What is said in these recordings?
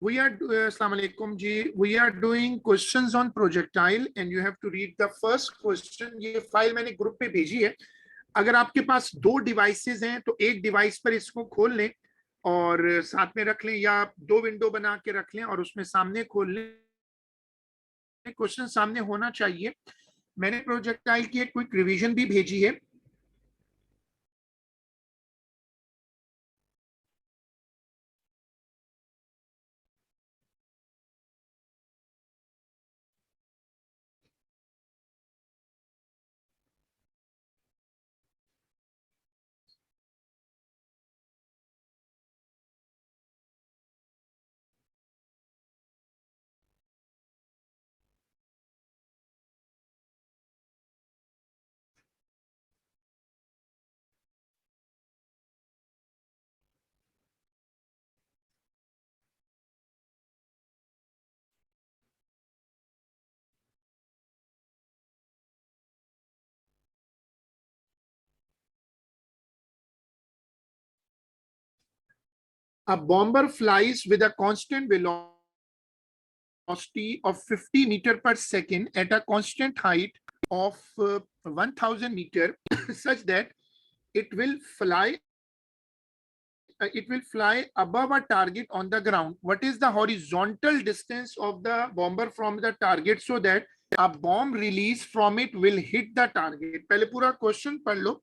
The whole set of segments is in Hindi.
Assalamu alaikum ji. We are doing questions on projectile and you have to read the first question. ये फाइल मैंने ग्रुप पे भेजी है. अगर आपके पास दो डिवाइसेस हैं तो एक डिवाइस पर इसको खोल लें और साथ में रख लें, या दो विंडो बना के रख लें और उसमें सामने खोल लें. क्वेश्चन सामने होना चाहिए. मैंने प्रोजेक्टाइल की एक क्विक रिवीजन भी भेजी है. A bomber flies with a constant velocity of 50 meter per second at a constant height of 1000 meter such that it will fly above a target on the ground. What is the horizontal distance of the bomber from the target so that a bomb release from it will hit the target? पहले पूरा क्वेश्चन पढ़ लो.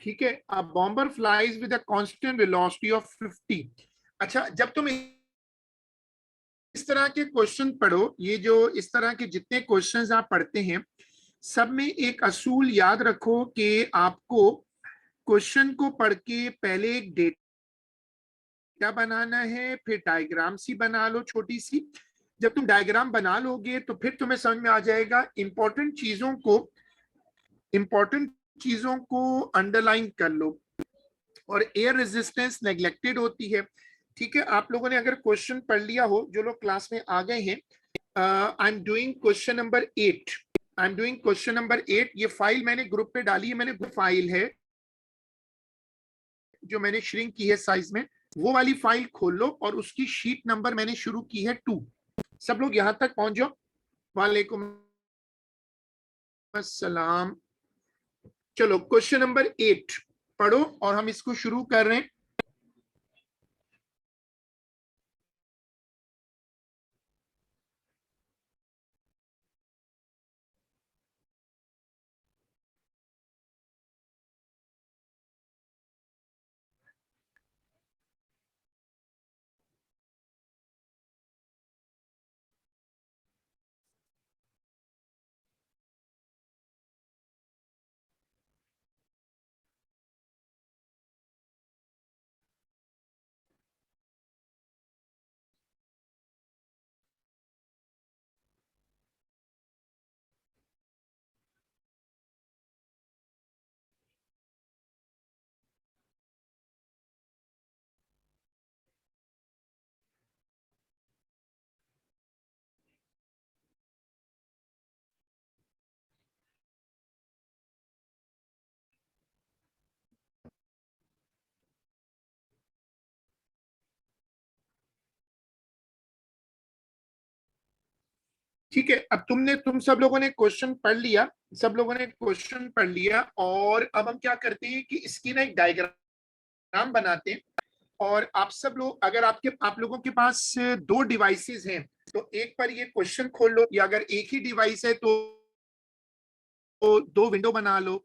ठीक है. A bomber flies with a constant velocity of 50. अच्छा, जब तुम इस तरह के क्वेश्चन पढ़ो, ये जो इस तरह के जितने क्वेश्चंस आप पढ़ते हैं, सब में एक असूल याद रखो कि आपको क्वेश्चन को पढ़ के पहले एक डेटा बनाना है, फिर डायग्राम सी बना लो छोटी सी. जब तुम डायग्राम बना लोगे तो फिर तुम्हें समझ में आ जाएगा. इंपॉर्टेंट चीजों को अंडरलाइन कर लो. और एयर रेजिस्टेंस नेग्लेक्टेड होती है. ठीक है, आप लोगों ने अगर क्वेश्चन पढ़ लिया हो, जो लोग क्लास में आ गए हैं, I am doing question number 8. ये फाइल मैंने ग्रुप पे डाली है. मैंने फाइल है जो मैंने श्रिंक की है साइज में, वो वाली फाइल खोल लो और उसकी शीट नंबर मैंने शुरू की है 2. सब लोग यहां तक पहुंच जाओ. वालेकुम अस्सलाम. चलो क्वेश्चन नंबर 8 पढ़ो और हम इसको शुरू कर रहे हैं. ठीक है, अब तुम सब लोगों ने क्वेश्चन पढ़ लिया. और अब हम क्या करते हैं कि इसकी ना एक डायग्राम बनाते हैं. और आप सब लोग, अगर आप लोगों के पास दो डिवाइसेस हैं तो एक पर ये क्वेश्चन खोल लो, या अगर एक ही डिवाइस है तो दो विंडो बना लो.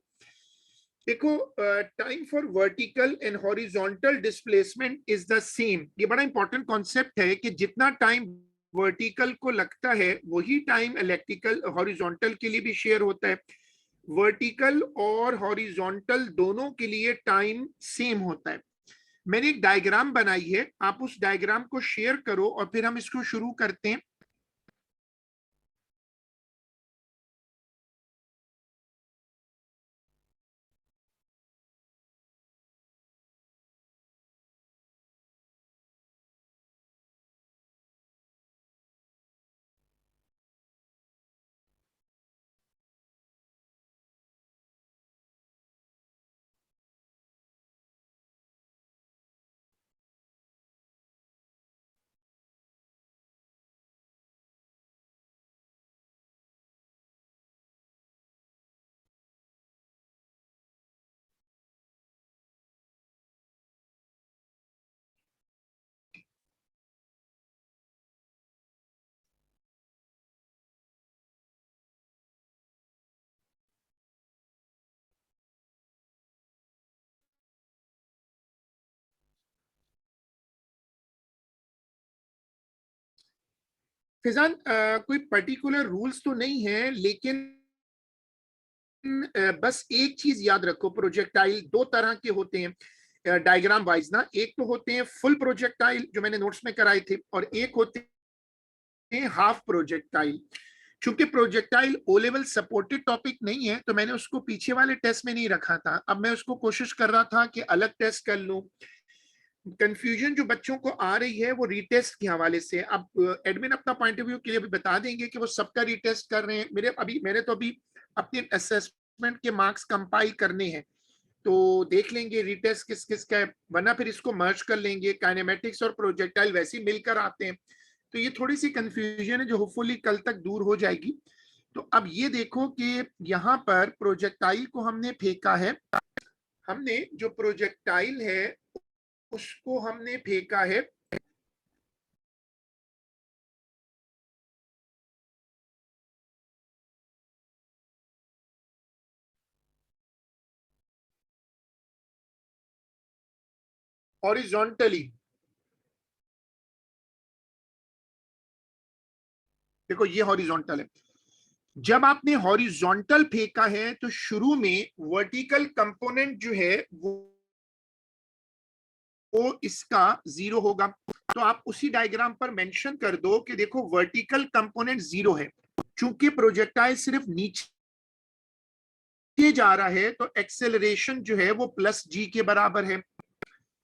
देखो, time for vertical and horizontal displacement is the same. ये बड़ा इंपॉर्टेंट कॉन्सेप्ट है कि जितना टाइम वर्टिकल को लगता है वही टाइम इलेक्ट्रिकल हॉरिजॉन्टल के लिए भी शेयर होता है। वर्टिकल और हॉरिजॉन्टल दोनों के लिए टाइम सेम होता है। मैंने एक डायग्राम बनाई है, आप उस डायग्राम को शेयर करो और फिर हम इसको शुरू करते हैं। फिजान, कोई पर्टिकुलर रूल्स तो नहीं है, लेकिन बस एक चीज याद रखो, प्रोजेक्टाइल दो तरह के होते हैं डायग्राम वाइज ना। एक तो होते हैं फुल प्रोजेक्टाइल जो मैंने नोट्स में कराए थे, और एक होते हैं हाफ प्रोजेक्टाइल। चूंकि projectile O level supported topic नहीं है, तो मैंने उसको पीछे वाले टेस्ट में नहीं रखा था। अब मैं उसको कोशिश कर रहा था कि अलग टेस्ट कर लूं। कंफ्यूजन जो बच्चों को आ रही है वो रीटेस्ट के हवाले से, अब एडमिन अपना पॉइंट ऑफ व्यू क्लियर भी बता देंगे कि वो सबका रीटेस्ट कर रहे हैं। मैंने तो अभी अपने असेसमेंट के मार्क्स कंपाइल करने हैं, तो देख लेंगे रीटेस्ट किस किस का है, वरना फिर इसको मर्ज कर लेंगे। काइनेमेटिक्स और प्रोजेक्टाइल वैसे ही मिलकर आते हैं, तो ये थोड़ी सी कंफ्यूजन है जो होपफुली कल तक दूर हो जाएगी। तो अब ये देखो कि यहाँ पर प्रोजेक्टाइल को हमने फेंका है, हमने जो प्रोजेक्टाइल है उसको हमने फेंका है हॉरिजॉन्टली। देखो ये हॉरिजॉन्टल है। जब आपने हॉरिजॉन्टल फेंका है तो शुरू में वर्टिकल कंपोनेंट जो है वो इसका 0 होगा। तो आप उसी डायग्राम पर मेंशन कर दो कि देखो वर्टिकल कंपोनेंट 0 है। चूंकि प्रोजेक्टाइल सिर्फ नीचे जा रहा है तो एक्सेलरेशन जो है वो प्लस जी के बराबर है।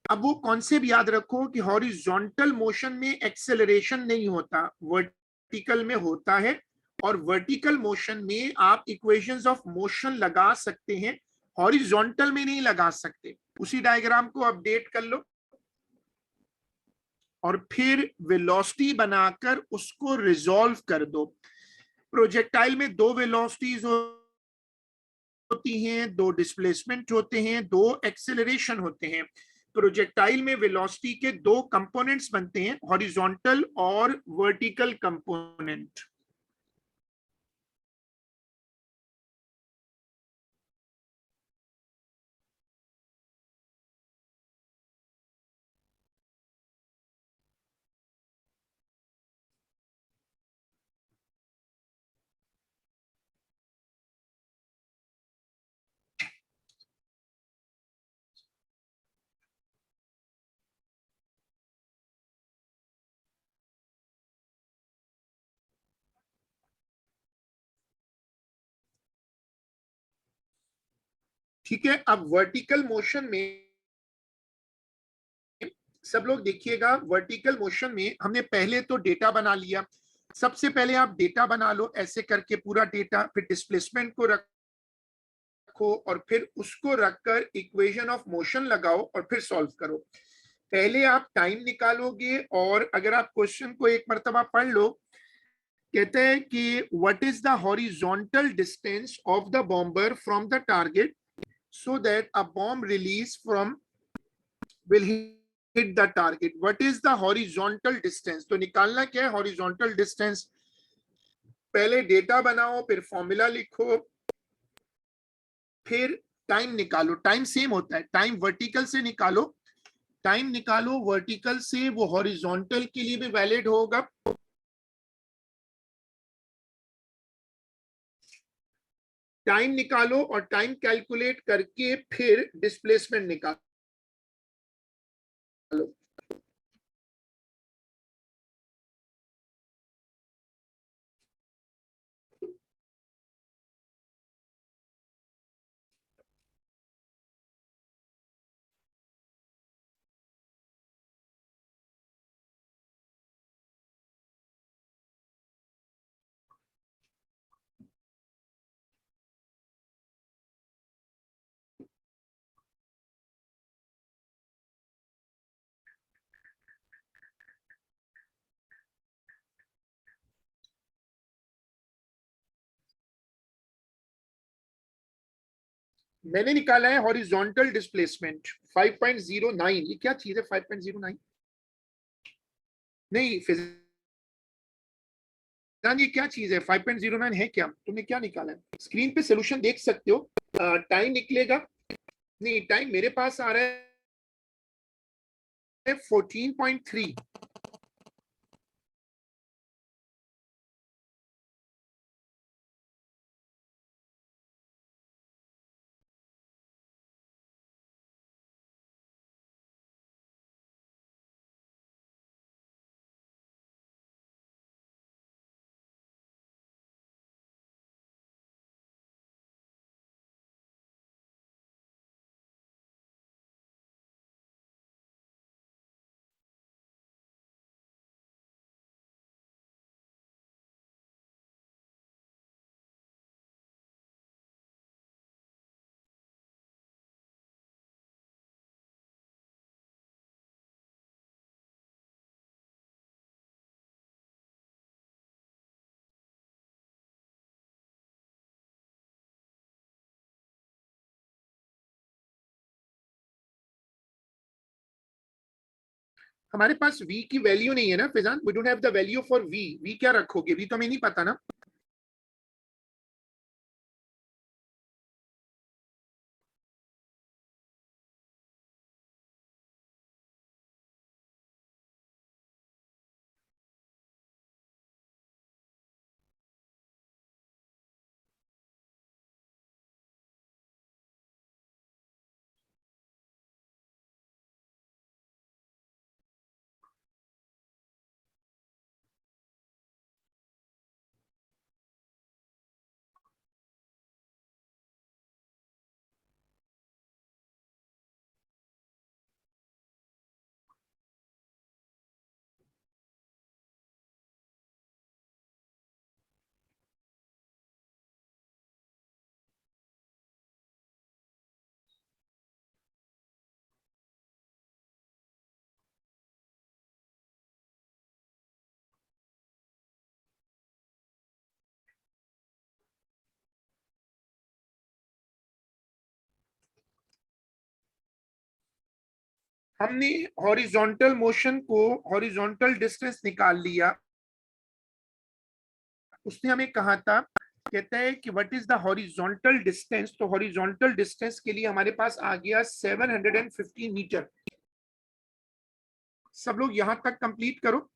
अब वो कॉन्सेप्ट याद रखो कि हॉरिजॉन्टल मोशन में एक्सेलरेशन नहीं होता, वर्टिकल में होता है। और वर्टिकल मोशन में आप इक्वेशंस ऑफ मोशन लगा सकते हैं, हॉरिजॉन्टल में नहीं लगा सकते। उसी डायग्राम को अपडेट कर लो और फिर वेलोसिटी बनाकर उसको रिजॉल्व कर दो। प्रोजेक्टाइल में दो वेलोसिटीज होती हैं, दो डिस्प्लेसमेंट होते हैं, दो एक्सेलरेशन होते हैं। प्रोजेक्टाइल में वेलोसिटी के दो कंपोनेंट्स बनते हैं, हॉरिजॉन्टल और वर्टिकल कंपोनेंट। ठीक है, अब वर्टिकल मोशन में सब लोग देखिएगा, वर्टिकल मोशन में हमने पहले तो डेटा बना लिया। सबसे पहले आप डेटा बना लो ऐसे करके पूरा डेटा, फिर डिस्प्लेसमेंट को रखो और फिर उसको रखकर इक्वेशन ऑफ मोशन लगाओ और फिर सॉल्व करो। पहले आप टाइम निकालोगे, और अगर आप क्वेश्चन को एक मर्तबा पढ़ लो, कहते हैं कि what is the horizontal distance of the bomber from the target so that a bomb release from will hit the target. What is the horizontal distance? तो निकालना क्या है horizontal distance? पहले डेटा बनाओ, फिर फॉर्मूला लिखो, फिर टाइम निकालो। टाइम सेम होता है, टाइम वर्टिकल से निकालो, टाइम निकालो वर्टिकल से, वो हॉरिजॉन्टल के लिए भी वैलिड होगा टाइम निकालो और टाइम कैलकुलेट करके फिर डिस्प्लेसमेंट निकालो। मैंने निकाला है हॉरिजॉन्टल डिस्प्लेसमेंट 5.09। ये क्या चीज है 5.09? नहीं फिजान, ये क्या चीज है 5.09 है क्या? तुमने क्या निकाला है? स्क्रीन पे सोल्यूशन देख सकते हो। टाइम निकलेगा। नहीं, टाइम मेरे पास आ रहा है 14.3। हमारे पास v की वैल्यू नहीं है ना Fizan, we don't have the value for v। v क्या रखोगे? v तो हमें नहीं पता ना। हमने हॉरिजॉन्टल मोशन को, हॉरिजॉन्टल डिस्टेंस निकाल लिया। उसने हमें कहा था, कहता है कि what is the horizontal distance. तो हॉरिजॉन्टल डिस्टेंस के लिए हमारे पास आ गया 750 मीटर। सब लोग यहां तक कंप्लीट करो।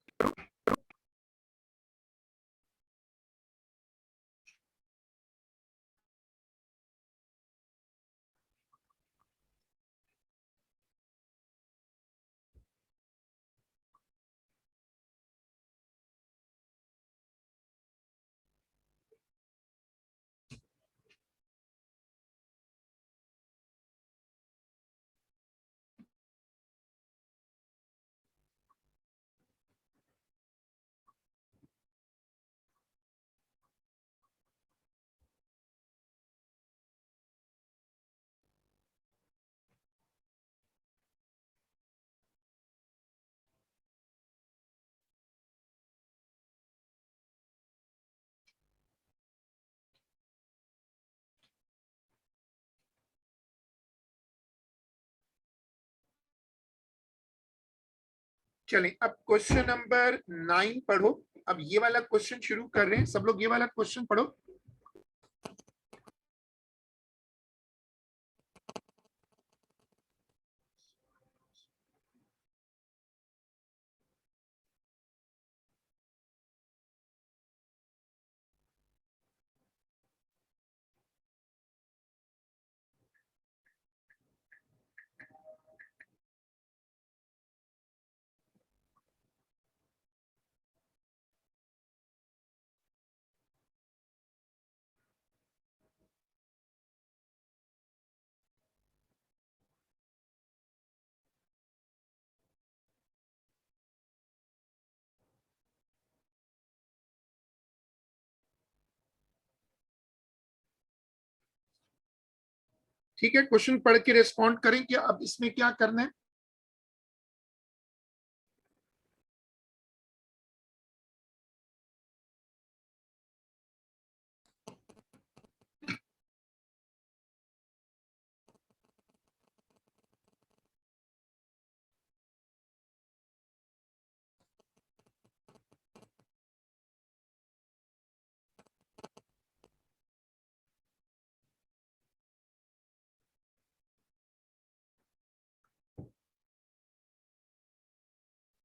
चलें, अब क्वेश्चन नंबर 9 पढ़ो। अब ये वाला क्वेश्चन शुरू कर रहे हैं, सब लोग ये वाला क्वेश्चन पढ़ो। ठीक है, क्वेश्चन पढ़ के रिस्पॉन्ड करें कि अब इसमें क्या करना है।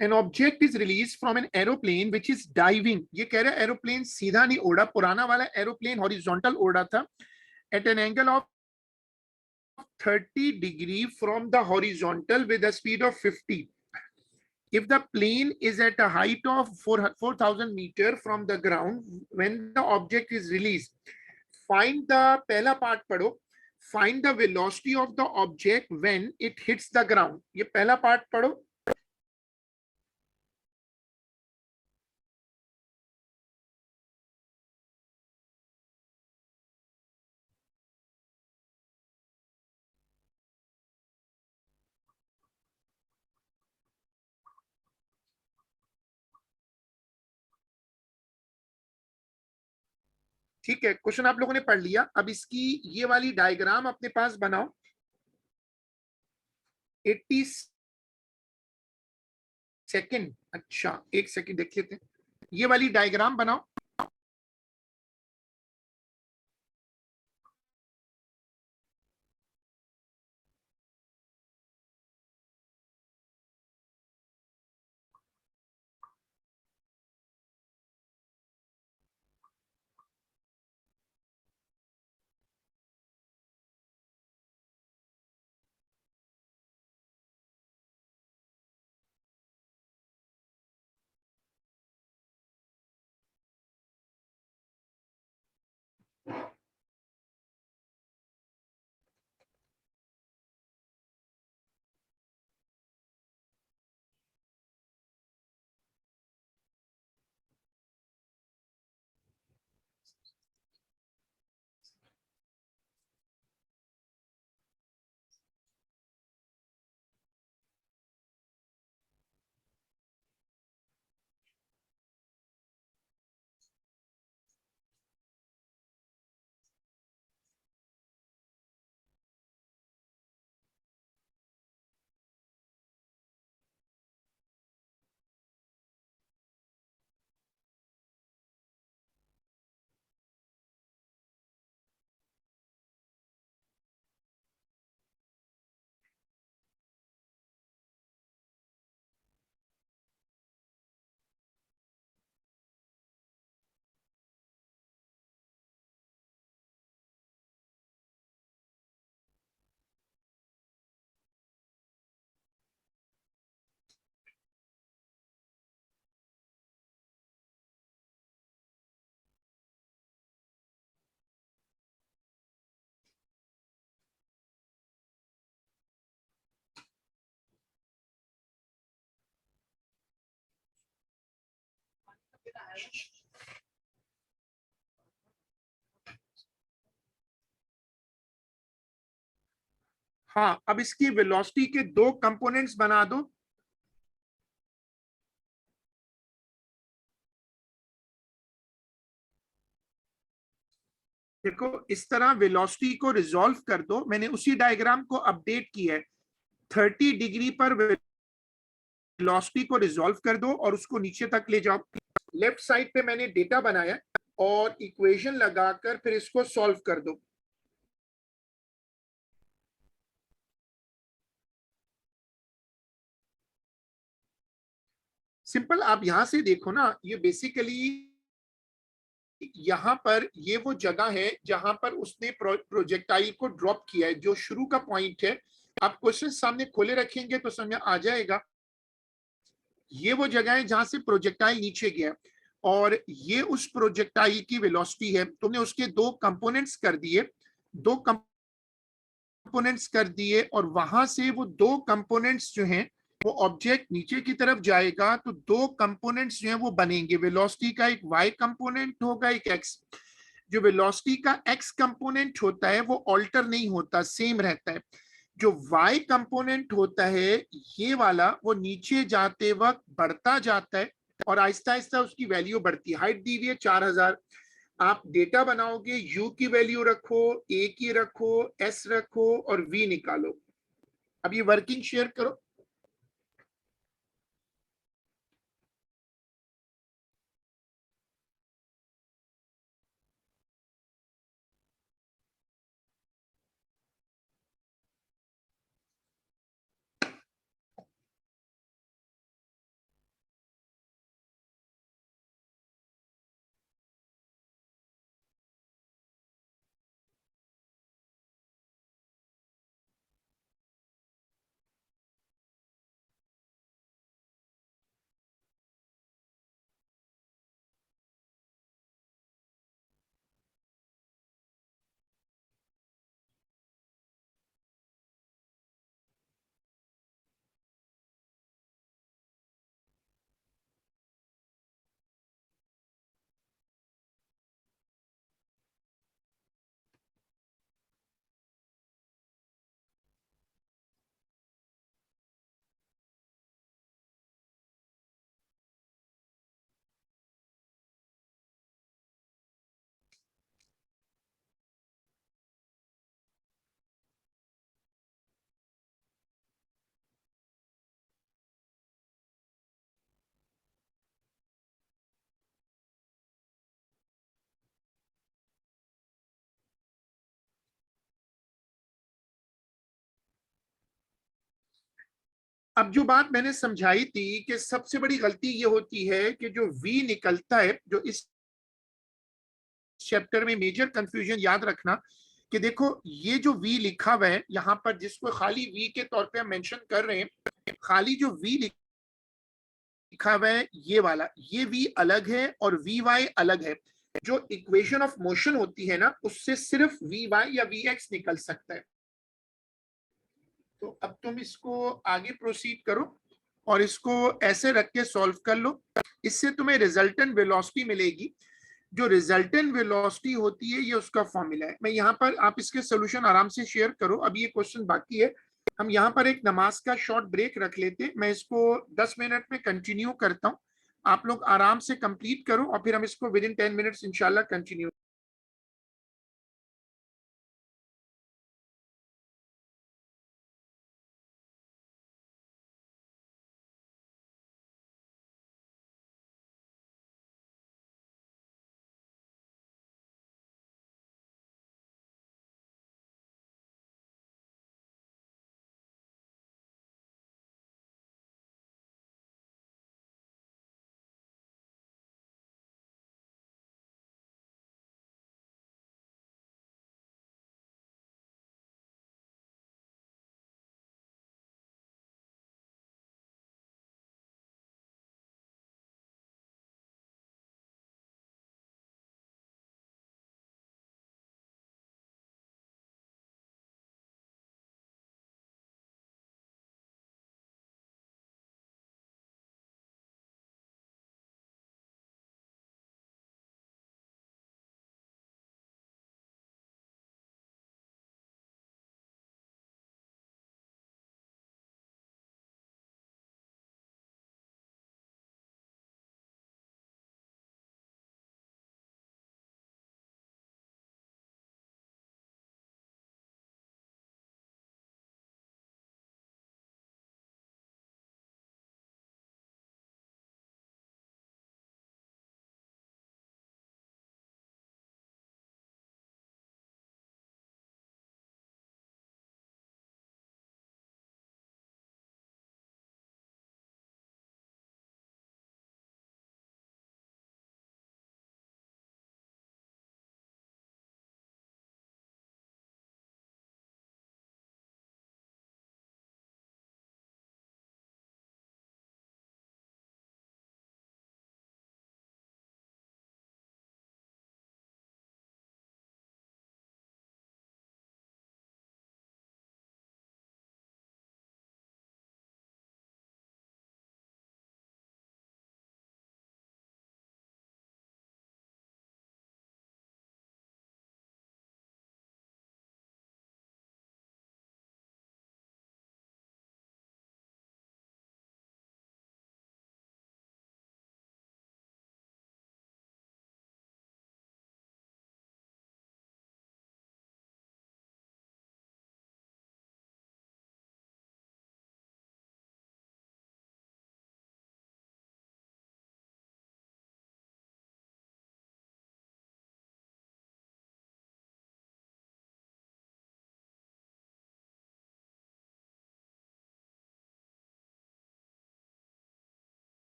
An object is released from an aeroplane which is diving. ये कह रहा है एरोप्लेन सीधा नहीं उड़ा, पुराना वाला एरोप्लेन हॉरिजॉन्टल उड़ा था at an angle of 30 degree from the horizontal with a speed of 50. If the plane is at a height of 4,000 meter from the ground when the object is released, find the पहला पार्ट पढ़ो, find the velocity of the object when it hits the ground. ये पहला पार्ट पढ़ो। ठीक है, क्वेश्चन आप लोगों ने पढ़ लिया। अब इसकी ये वाली डायग्राम अपने पास बनाओ। 80 सेकेंड, अच्छा एक सेकेंड देख लेते हैं, ये वाली डायग्राम बनाओ। हाँ, अब इसकी वेलोसिटी के दो कंपोनेंट्स बना दो। देखो इस तरह वेलोसिटी को रिजॉल्व कर दो, मैंने उसी डायग्राम को अपडेट किया है। 30 डिग्री पर वेलोसिटी को रिजॉल्व कर दो और उसको नीचे तक ले जाओ। लेफ्ट साइड पे मैंने डेटा बनाया और इक्वेशन लगाकर फिर इसको सॉल्व कर दो। सिंपल, आप यहां से देखो ना, ये बेसिकली यहां पर ये वो जगह है जहां पर उसने प्रोजेक्टाइल को ड्रॉप किया है, जो शुरू का पॉइंट है। आप क्वेश्चन सामने खोले रखेंगे तो समझ आ जाएगा। ये वो जगह है जहां से प्रोजेक्टाइल नीचे गया और ये उस प्रोजेक्टाइल की वेलोसिटी है। तुमने उसके दो कंपोनेंट्स कर दिए, दो कंपोनेंट्स कर दिए और वहां से वो दो कंपोनेंट्स जो हैं वो ऑब्जेक्ट नीचे की तरफ जाएगा तो दो कंपोनेंट्स जो हैं वो बनेंगे। वेलोसिटी का एक वाई कंपोनेंट होगा, एक एक्स। जो वेलोसिटी का एक्स कंपोनेंट होता है वो ऑल्टर नहीं होता, सेम रहता है। जो वाई कंपोनेंट होता है ये वाला, वो नीचे जाते वक्त बढ़ता जाता है और आहिस्ता आहिस्ता उसकी वैल्यू बढ़ती है। हाइट दी हुई है 4000, आप डेटा बनाओगे, यू की वैल्यू रखो, ए की रखो, एस रखो और वी निकालो। अब ये वर्किंग शेयर करो। अब जो बात मैंने समझाई थी कि सबसे बड़ी गलती ये होती है कि जो वी निकलता है, जो इस चैप्टर में मेजर कंफ्यूजन याद रखना कि देखो ये जो वी लिखा हुआ है यहाँ पर, जिसको खाली वी के तौर पे हम मेंशन कर रहे हैं, खाली जो वी लिखा हुआ है ये वाला, ये वी अलग है और वी वाई अलग है। जो इक्वेशन ऑफ मोशन होती है ना, उससे सिर्फ वी वाई या वी एक्स निकल सकता है। तो अब तुम इसको आगे प्रोसीड करो और इसको ऐसे रख के सॉल्व कर लो। इससे तुम्हें रिजल्टेंट वेलोसिटी मिलेगी। जो रिजल्टेंट वेलोसिटी होती है ये उसका फॉर्मूला है। मैं यहाँ पर, आप इसके सोल्यूशन आराम से शेयर करो, अभी ये क्वेश्चन बाकी है। हम यहाँ पर एक नमाज का शॉर्ट ब्रेक रख लेते हैं, मैं इसको 10 मिनट में कंटिन्यू करता हूँ। आप लोग आराम से कंप्लीट करो और फिर हम इसको विद इन 10 मिनट्स इंशाल्लाह continue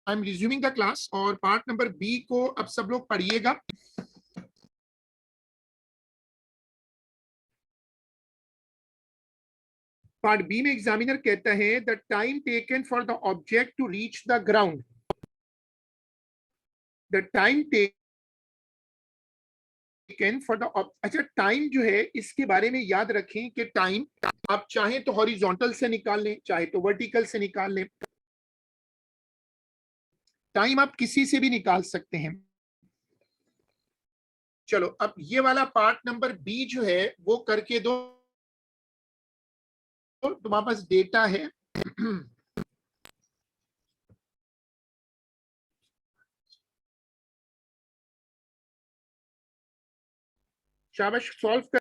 I am resuming the class और पार्ट नंबर बी को अब सब लोग पढ़िएगा। पार्ट बी में एग्जामिनर कहता है the time taken for the object to reach the ground, the time taken for the, अच्छा टाइम जो है इसके बारे में याद रखें कि टाइम आप चाहें तो हॉरिजॉन्टल से निकाल लें, चाहे तो वर्टिकल से निकाल लें, टाइम आप किसी से भी निकाल सकते हैं। चलो अब ये वाला पार्ट नंबर बी जो है वो करके दो, तुम्हारे पास डेटा है। शाबाश, सॉल्व कर।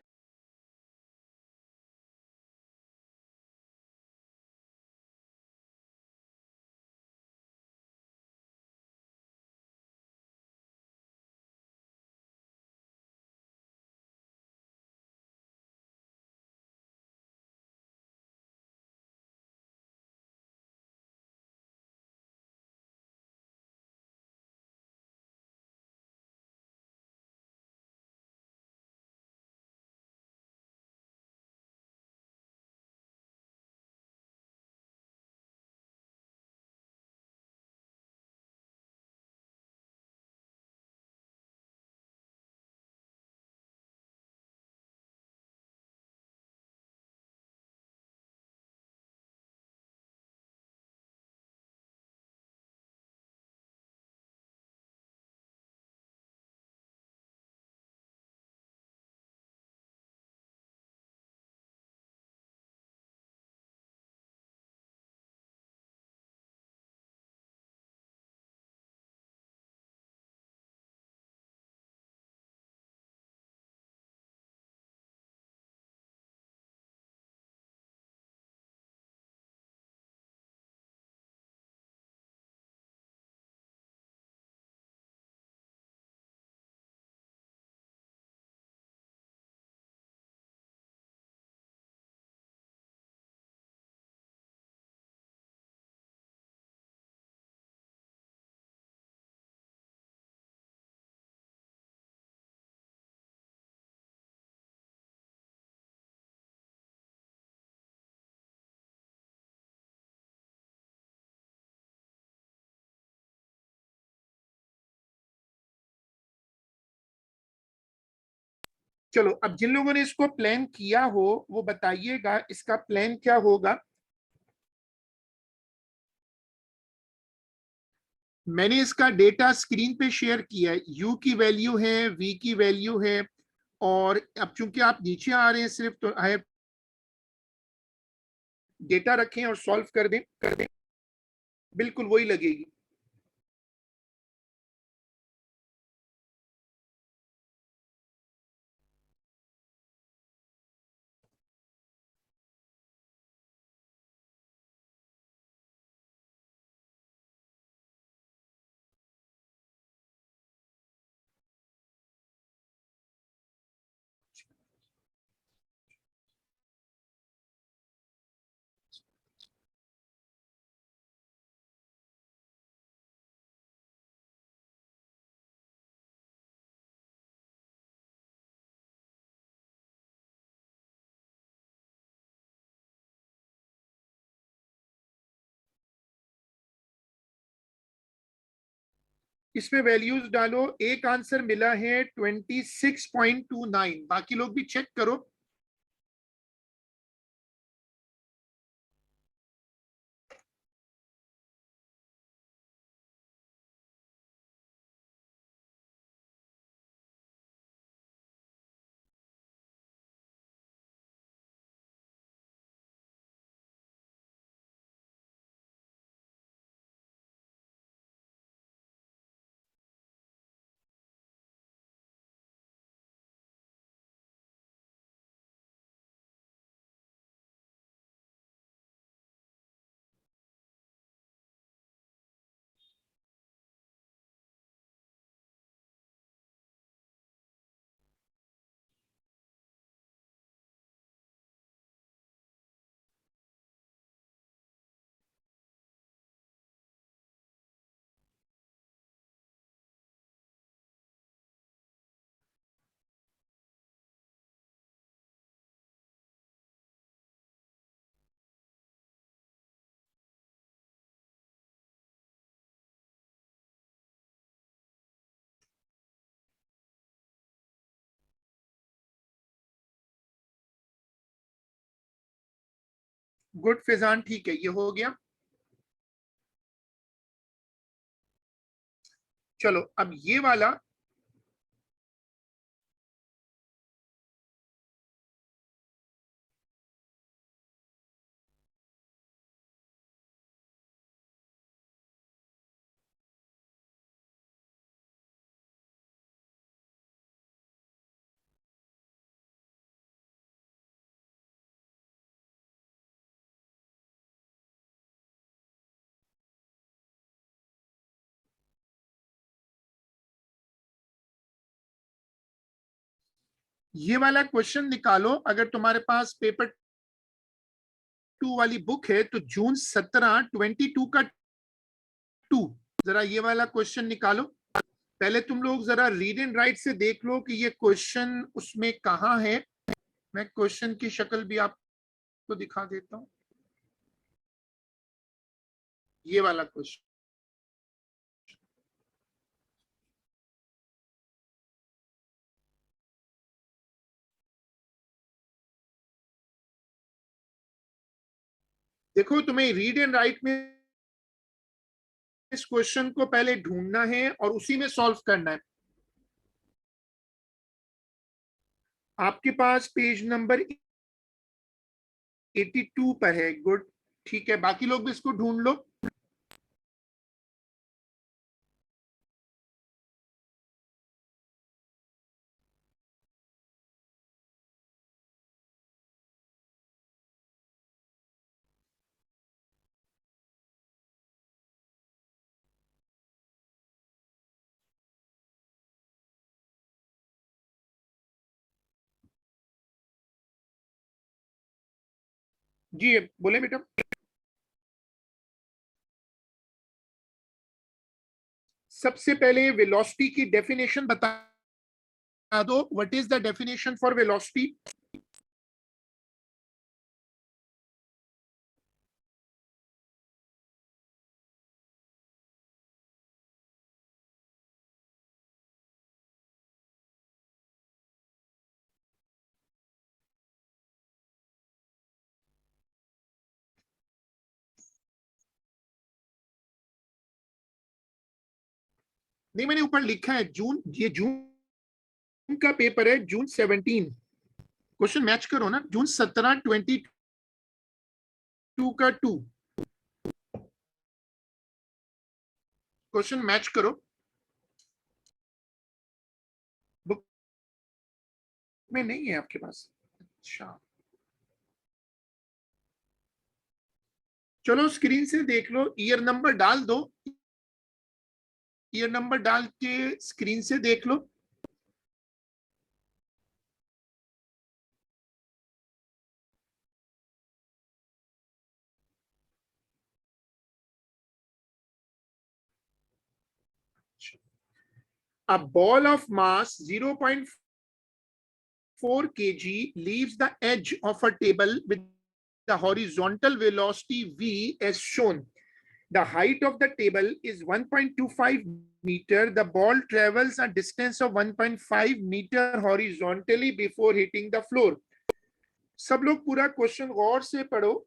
चलो अब जिन लोगों ने इसको प्लान किया हो वो बताइएगा इसका प्लान क्या होगा। मैंने इसका डेटा स्क्रीन पे शेयर किया है, यू की वैल्यू है, वी की वैल्यू है, और अब चूंकि आप नीचे आ रहे हैं सिर्फ, तो है डेटा रखें और सॉल्व कर दें, बिल्कुल वही लगेगी। इसमें वैल्यूज डालो, एक आंसर मिला है 26.29, बाकी लोग भी चेक करो। गुड फैजान, ठीक है, ये हो गया। चलो अब ये वाला, ये वाला क्वेश्चन निकालो। अगर तुम्हारे पास पेपर 2 वाली बुक है तो जून 17 22 का 2, जरा ये वाला क्वेश्चन निकालो। पहले तुम लोग जरा रीड एंड राइट से देख लो कि ये क्वेश्चन उसमें कहाँ है। मैं क्वेश्चन की शक्ल भी आपको दिखा देता हूँ। ये वाला क्वेश्चन देखो, तुम्हें रीड एंड राइट में इस क्वेश्चन को पहले ढूंढना है और उसी में सॉल्व करना है। आपके पास पेज नंबर 82 पर है। गुड, ठीक है, बाकी लोग भी इसको ढूंढ लो। जी बोले बेटा। सबसे पहले वेलोसिटी की डेफिनेशन बता दो। What is the definition for velocity? नहीं, मैंने ऊपर लिखा है जून, ये जून का पेपर है, जून 17। क्वेश्चन मैच करो ना, जून 17 22 का 2। क्वेश्चन मैच करो। बुक में नहीं है आपके पास? अच्छा, चलो स्क्रीन से देख लो, ईयर नंबर डाल दो। ईयर नंबर डाल के स्क्रीन से देख लो। A ball of mass 0.4 kg leaves the edge of a table with the horizontal velocity v as shown. The height of the table is 1.25 meter. The ball travels a distance of 1.5 meter horizontally before hitting the floor. सब लोग पूरा क्वेश्चन गौर से पढ़ो।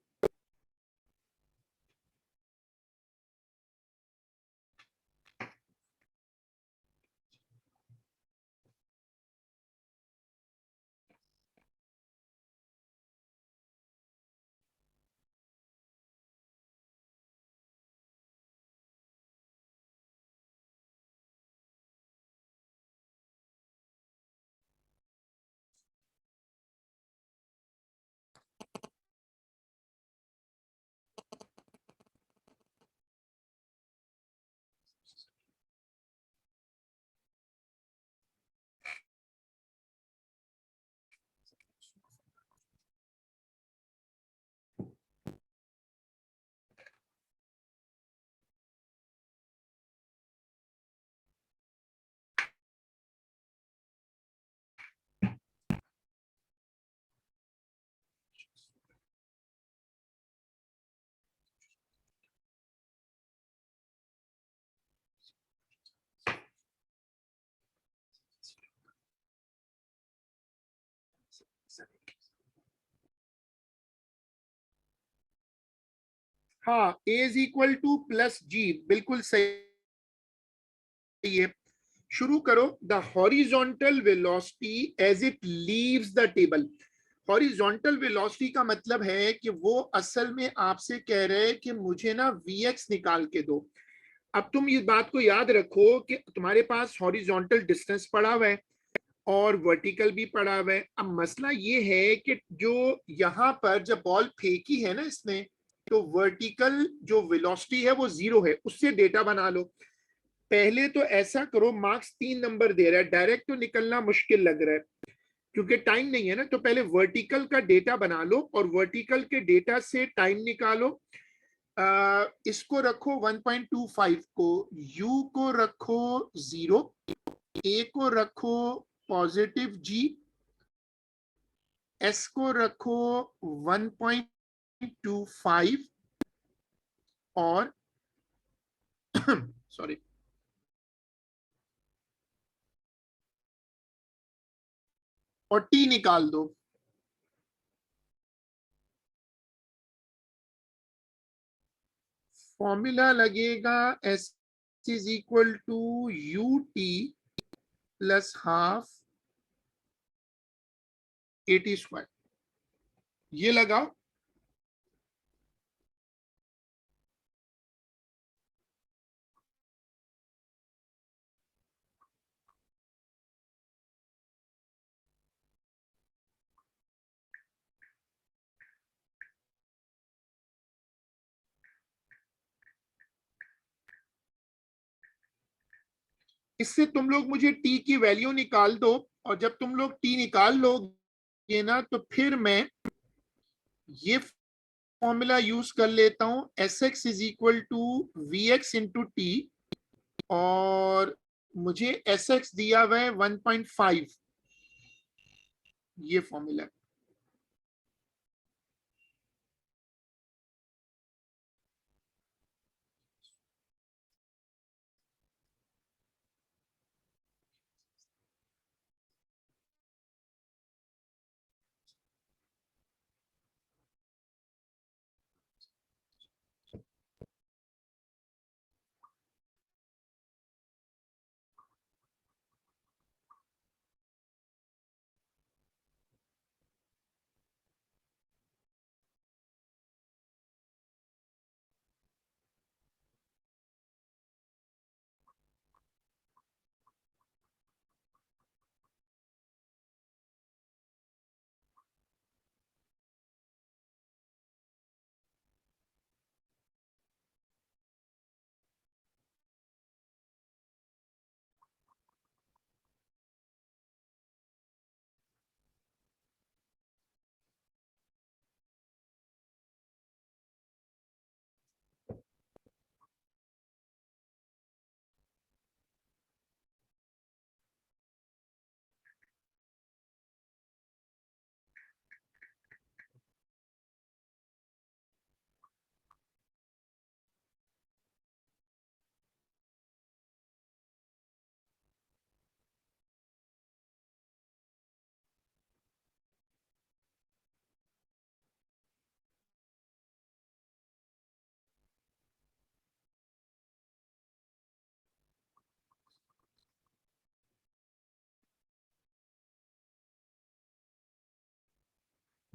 हाँ, A is equal to plus G, बिल्कुल सही है। शुरू करो। The horizontal velocity as it leaves the table. Horizontal velocity का मतलब है कि वो असल में आपसे कह रहे हैं कि मुझे ना वीएक्स निकाल के दो। अब तुम इस बात को याद रखो कि तुम्हारे पास हॉरिजॉन्टल डिस्टेंस पड़ा हुआ है और वर्टिकल भी पड़ा हुआ है। अब मसला ये है कि जो यहाँ पर जब बॉल फेंकी है ना इसने, तो वर्टिकल जो वेलोसिटी है वो 0 है, उससे डेटा बना लो। पहले तो ऐसा करो, मार्क्स 3 नंबर दे रहा है, डायरेक्ट तो निकलना मुश्किल लग रहा है क्योंकि टाइम नहीं है ना। तो पहले वर्टिकल का डेटा बना लो और वर्टिकल के डेटा से टाइम निकालो। इसको रखो 1.25 को, यू को रखो 0, ए को रखो पॉजिटिव जी, एस को रखो 1.25 और सॉरी और टी निकाल दो। फॉर्मूला लगेगा S is equal to U T plus half A T square. ये लगाओ। इससे तुम लोग मुझे टी की वैल्यू निकाल दो, और जब तुम लोग टी निकाल लोगे ना, तो फिर मैं ये फॉर्मूला यूज कर लेता हूं, S X is equal to V X into T, और मुझे एस एक्स दिया हुआ है 1.5, ये फॉर्मूला।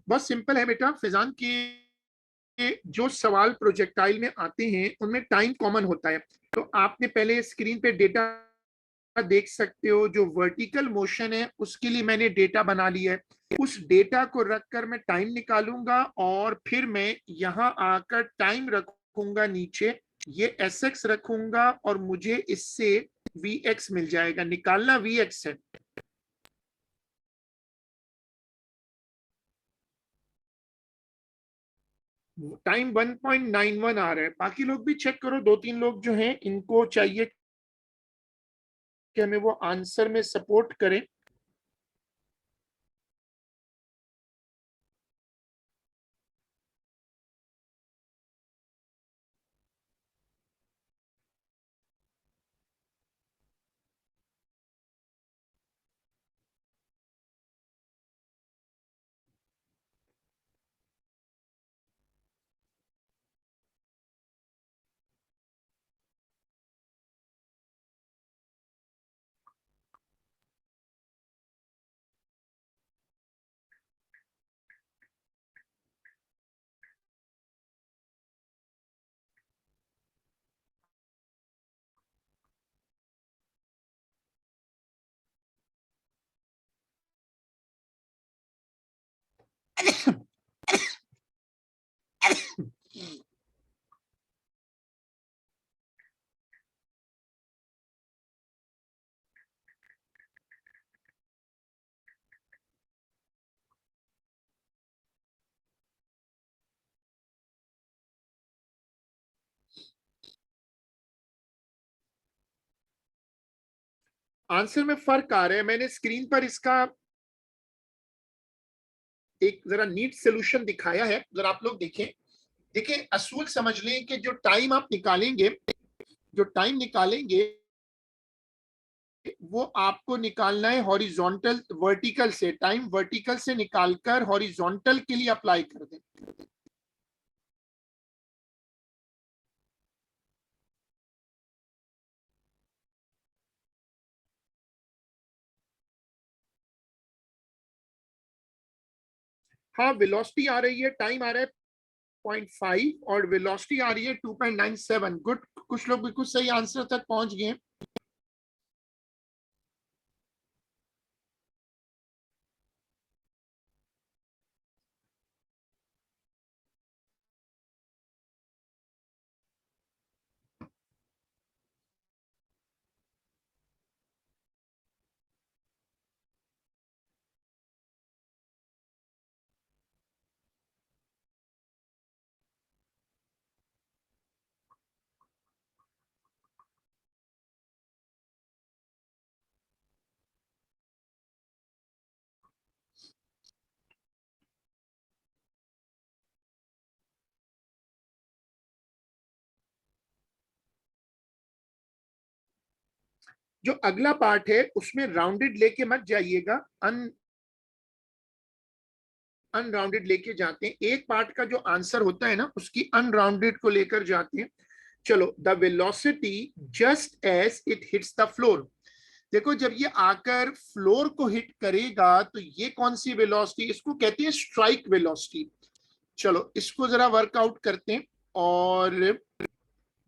बहुत सिंपल है बेटा। फिजान के जो सवाल प्रोजेक्टाइल में आते हैं उनमें टाइम कॉमन होता है। तो आपने पहले स्क्रीन पे डेटा देख सकते हो, जो वर्टिकल मोशन है उसके लिए मैंने डेटा बना लिया है। उस डेटा को रखकर मैं टाइम निकालूंगा और फिर मैं यहाँ आकर टाइम रखूंगा नीचे, ये एस एक्स रखूंगा और मुझे इससे वी एक्स मिल जाएगा। निकालना वी एक्स है। टाइम 1.91 आ रहा है। बाकी लोग भी चेक करो, 2-3 लोग जो हैं इनको चाहिए कि हमें वो आंसर में सपोर्ट करें। आंसर में फर्क आ रहा है। मैंने स्क्रीन पर इसका एक जरा नीट सोल्यूशन दिखाया है, जरा आप लोग देखें। देखिए, असूल समझ लें कि जो टाइम आप निकालेंगे, जो टाइम निकालेंगे वो आपको निकालना है हॉरिजॉन्टल वर्टिकल से। टाइम वर्टिकल से निकालकर हॉरिजॉन्टल के लिए अप्लाई कर दें। हाँ, वेलोसिटी आ रही है, टाइम आ रहा है 0.5 और वेलोसिटी आ रही है 2.97। गुड, कुछ लोग बिल्कुल सही आंसर तक पहुंच गए। जो अगला पार्ट है उसमें राउंडेड लेके मत जाइएगा, अनराउंडेड लेके जाते हैं। एक पार्ट का जो आंसर होता है ना, उसकी अनराउंडेड को लेकर जाते हैं। चलो, the velocity just as it hits the floor. देखो, जब ये आकर फ्लोर को हिट करेगा तो ये कौन सी वेलोसिटी, इसको कहते हैं स्ट्राइक वेलोसिटी। चलो, इसको जरा वर्कआउट करते हैं। और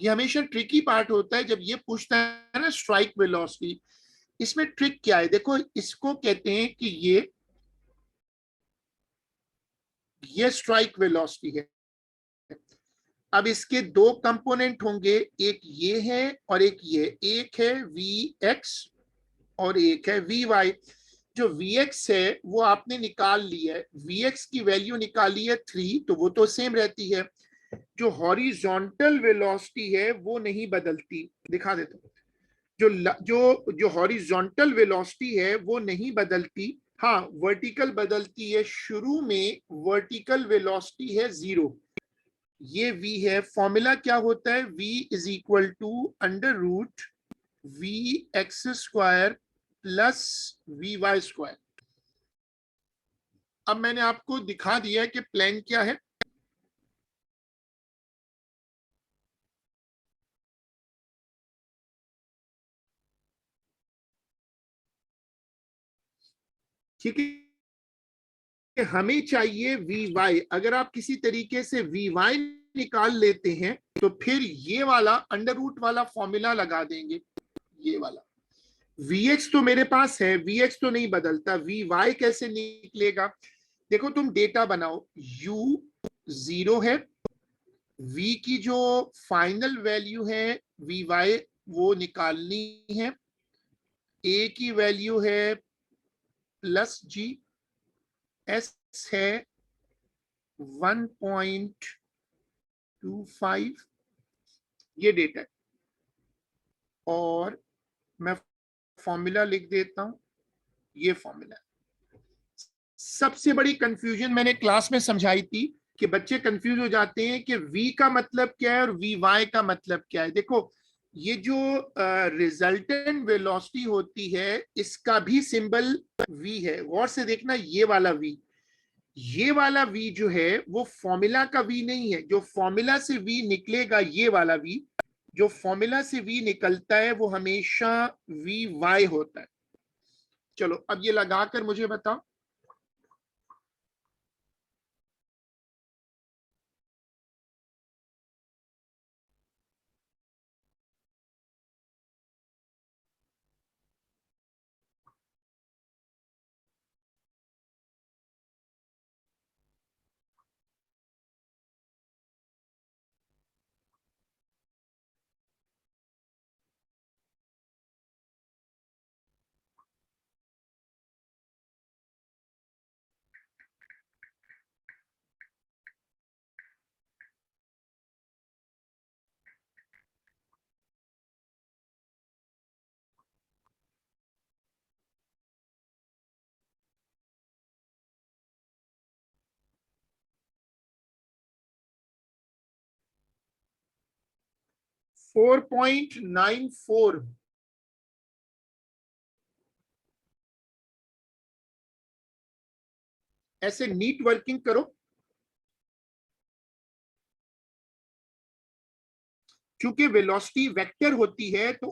ये हमेशा ट्रिकी पार्ट होता है जब ये पूछता है ना स्ट्राइक वेलोसिटी। इसमें ट्रिक क्या है, देखो इसको कहते हैं कि ये स्ट्राइक वेलोसिटी है। अब इसके दो कंपोनेंट होंगे, एक ये है और एक ये। एक है वी एक्स और एक है वी वाई। जो वी एक्स है वो आपने निकाल लिया है, वी एक्स की वैल्यू निकाली है 3, तो वो तो सेम रहती है। जो हॉरिजॉन्टल वेलोसिटी है वो नहीं बदलती, दिखा देता हूं। जो जो जो हॉरिजॉन्टल वेलोसिटी है वो नहीं बदलती। हाँ, वर्टिकल बदलती है। शुरू में वर्टिकल वेलोसिटी है 0, ये v है। फॉर्मूला क्या होता है, v is equal to under root V X square plus V Y square. अब मैंने आपको दिखा दिया है कि प्लान क्या है। ठीक है, हमें चाहिए वी वाई। अगर आप किसी तरीके से वी वाई निकाल लेते हैं तो फिर ये वाला अंडर रूट वाला फॉर्मूला लगा देंगे, ये वाला। Vx तो मेरे पास है, Vx तो नहीं बदलता, Vy कैसे निकलेगा। देखो, तुम डेटा बनाओ, u 0 है, v की जो फाइनल वैल्यू है Vy वो निकालनी है। a की वैल्यू है प्लस जी, s है 1.25, ये डेटा है। और मैं फॉर्मूला लिख देता हूं, ये फॉर्मूला। सबसे बड़ी कंफ्यूजन मैंने क्लास में समझाई थी कि बच्चे कंफ्यूज हो जाते हैं कि v का मतलब क्या है और वी वाई का मतलब क्या है। देखो, ये जो रिजल्टेंट वेलोसिटी होती है इसका भी सिंबल v है। गौर से देखना, ये वाला v, ये वाला v जो है वो फॉर्मूला का v नहीं है। जो फॉर्मूला से v निकलेगा, ये वाला v, जो फॉर्मूला से v निकलता है वो हमेशा वी वाई होता है। चलो, अब ये लगाकर मुझे बताओ। 4.94। ऐसे नीट वर्किंग करो, क्योंकि वेलोसिटी वेक्टर होती है तो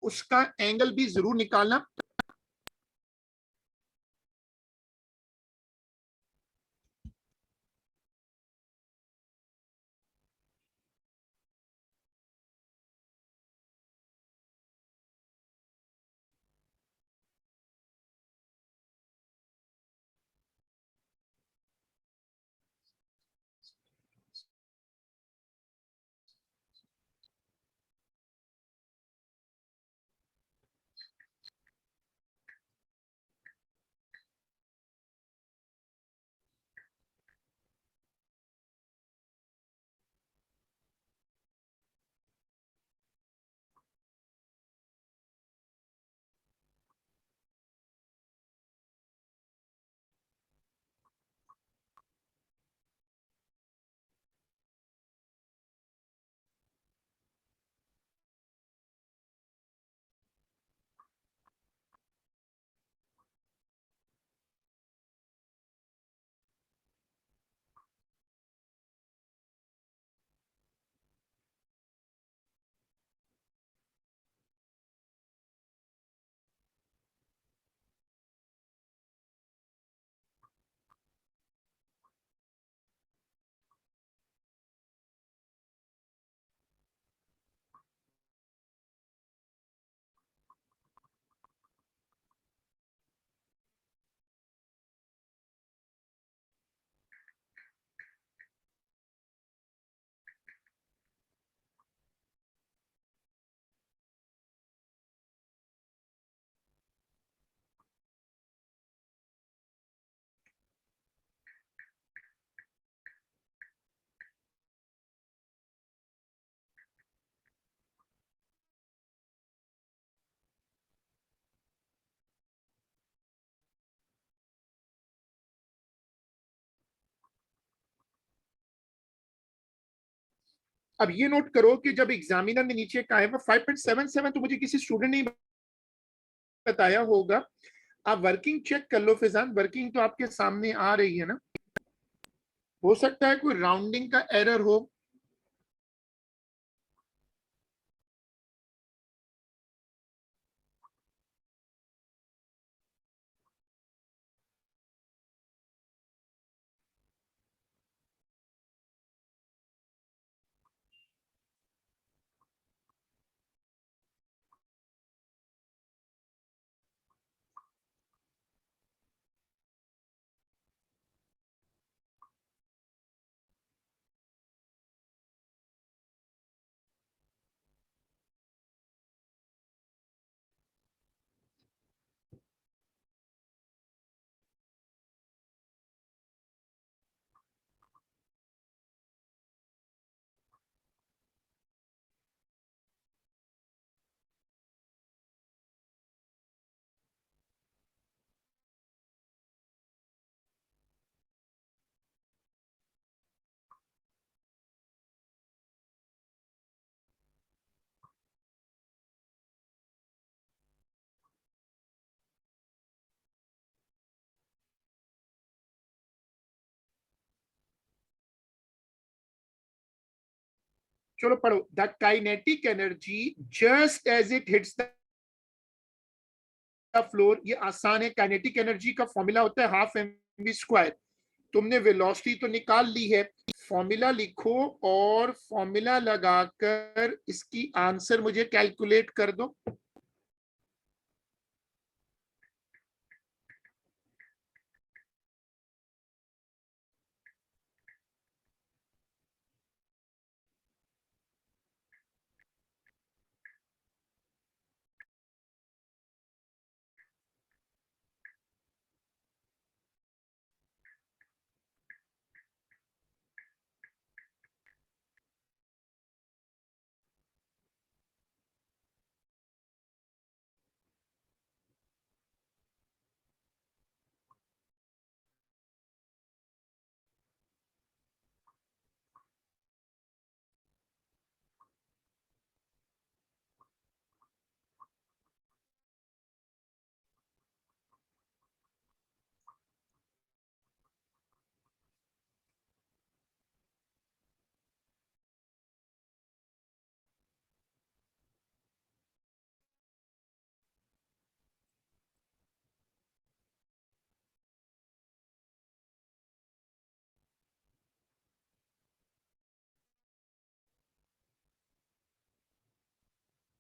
उसका एंगल भी जरूर निकालना। अब ये नोट करो कि जब एग्जामिनर ने नीचे कहा है 5.77, तो मुझे किसी स्टूडेंट ने बताया होगा। आप वर्किंग चेक कर लो फिजान, वर्किंग तो आपके सामने आ रही है ना। हो सकता है कोई राउंडिंग का एरर हो। चलो पढ़ो। The kinetic energy just as it hits the floor. ये आसान है। काइनेटिक एनर्जी का फॉर्मूला होता है हाफ एम वी स्क्वायर। तुमने वेलोसिटी तो निकाल ली है, फॉर्मूला लिखो और फॉर्मूला लगाकर इसकी आंसर मुझे कैलकुलेट कर दो।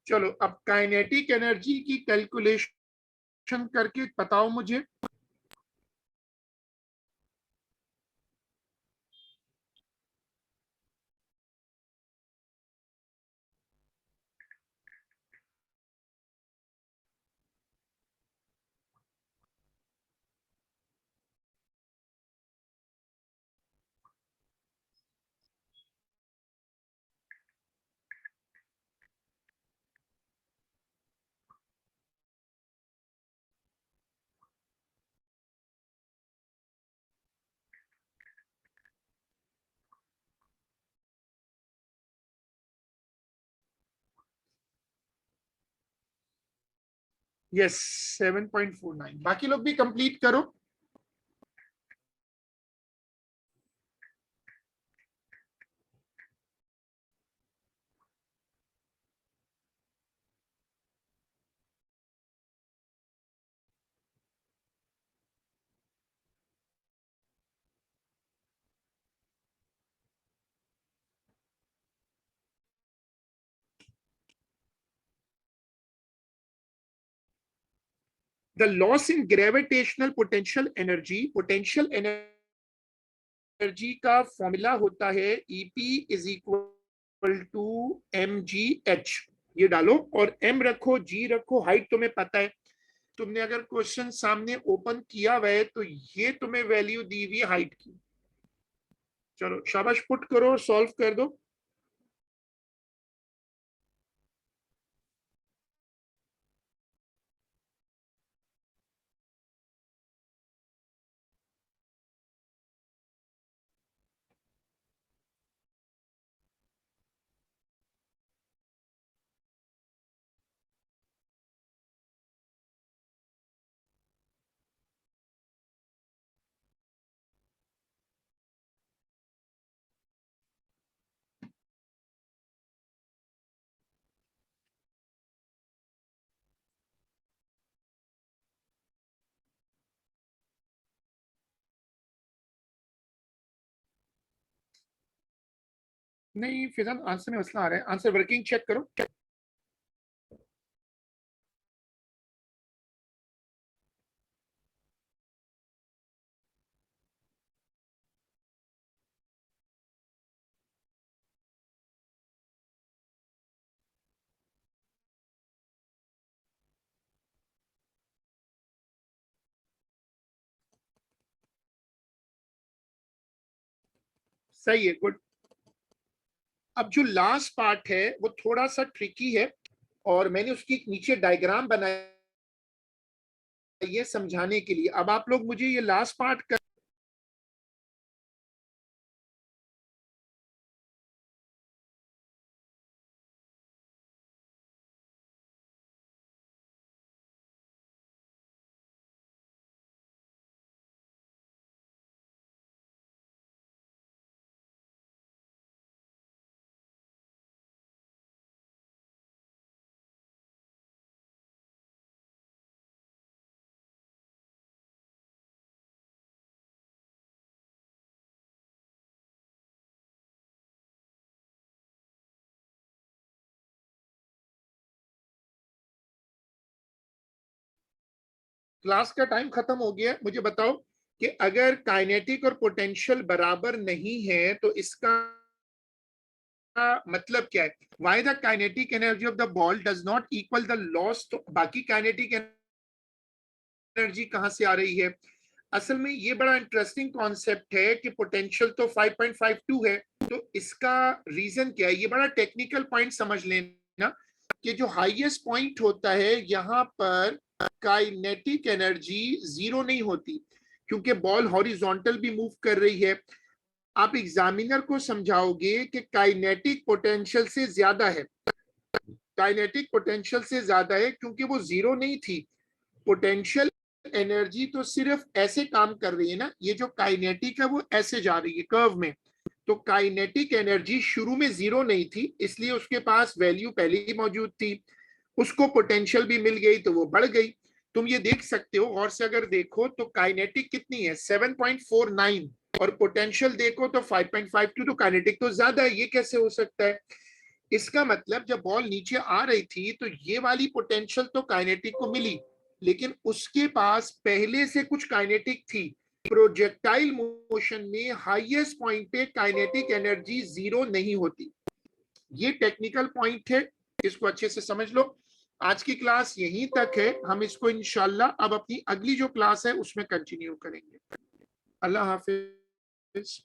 चलो अब काइनेटिक एनर्जी की कैलकुलेशन करके बताओ मुझे। यस 7.49। बाकी लोग भी कंप्लीट करो। The loss in gravitational potential energy का फॉर्मूला होता है EP is equal to M G H. ये डालो और एम रखो, जी रखो, हाइट तुम्हें पता है। तुमने अगर क्वेश्चन सामने ओपन किया हुआ है तो ये तुम्हें वैल्यू दी हुई हाइट की। चलो शाबाश, पुट करो, सॉल्व कर दो। नहीं फिजान, आंसर में मसला आ रहा है, आंसर वर्किंग चेक करो। सही है, गुड। अब जो लास्ट पार्ट है वो थोड़ा सा ट्रिकी है और मैंने उसकी नीचे डायग्राम बनाया ये समझाने के लिए। अब आप लोग मुझे ये लास्ट पार्ट कर क्लास का टाइम खत्म हो गया। मुझे बताओ कि अगर काइनेटिक और पोटेंशियल बराबर नहीं है तो इसका मतलब क्या है? Why the kinetic energy of the ball does not equal the loss. तो बाकी काइनेटिक एनर्जी कहां से आ रही है? असल में ये बड़ा इंटरेस्टिंग कॉन्सेप्ट है कि पोटेंशियल तो 5.52 है, तो इसका रीजन क्या है? ये बड़ा टेक्निकल पॉइंट समझ लेना कि जो हाईएस्ट पॉइंट होता है यहाँ पर काइनेटिक एनर्जी जीरो नहीं होती, क्योंकि बॉल हॉरिजॉन्टल भी मूव कर रही है। आप एग्जामिनर को समझाओगे कि काइनेटिक पोटेंशियल से ज्यादा है, काइनेटिक पोटेंशियल से ज्यादा है, क्योंकि वो जीरो नहीं थी। पोटेंशियल एनर्जी तो सिर्फ ऐसे काम कर रही है ना, ये जो काइनेटिक है वो ऐसे जा रही है कर्व में। तो काइनेटिक एनर्जी शुरू में जीरो नहीं थी, इसलिए उसके पास वैल्यू पहले ही मौजूद थी। उसको पोटेंशियल भी मिल गई तो वो बढ़ गई। तुम ये देख सकते हो, गौर से अगर देखो तो काइनेटिक कितनी है 7.49 और पोटेंशियल देखो तो 5.52। तो काइनेटिक तो ज्यादा है, ये कैसे हो सकता है? इसका मतलब जब बॉल नीचे आ रही थी तो ये वाली पोटेंशियल तो काइनेटिक को मिली, लेकिन उसके पास पहले से कुछ काइनेटिक थी। प्रोजेक्टाइल मोशन में हाईएस्ट पॉइंट पे काइनेटिक एनर्जी जीरो नहीं होती। ये टेक्निकल पॉइंट है, इसको अच्छे से समझ लो। आज की क्लास यहीं तक है, हम इसको इंशाल्लाह अब अपनी अगली जो क्लास है उसमें कंटिन्यू करेंगे। अल्लाह हाफिज।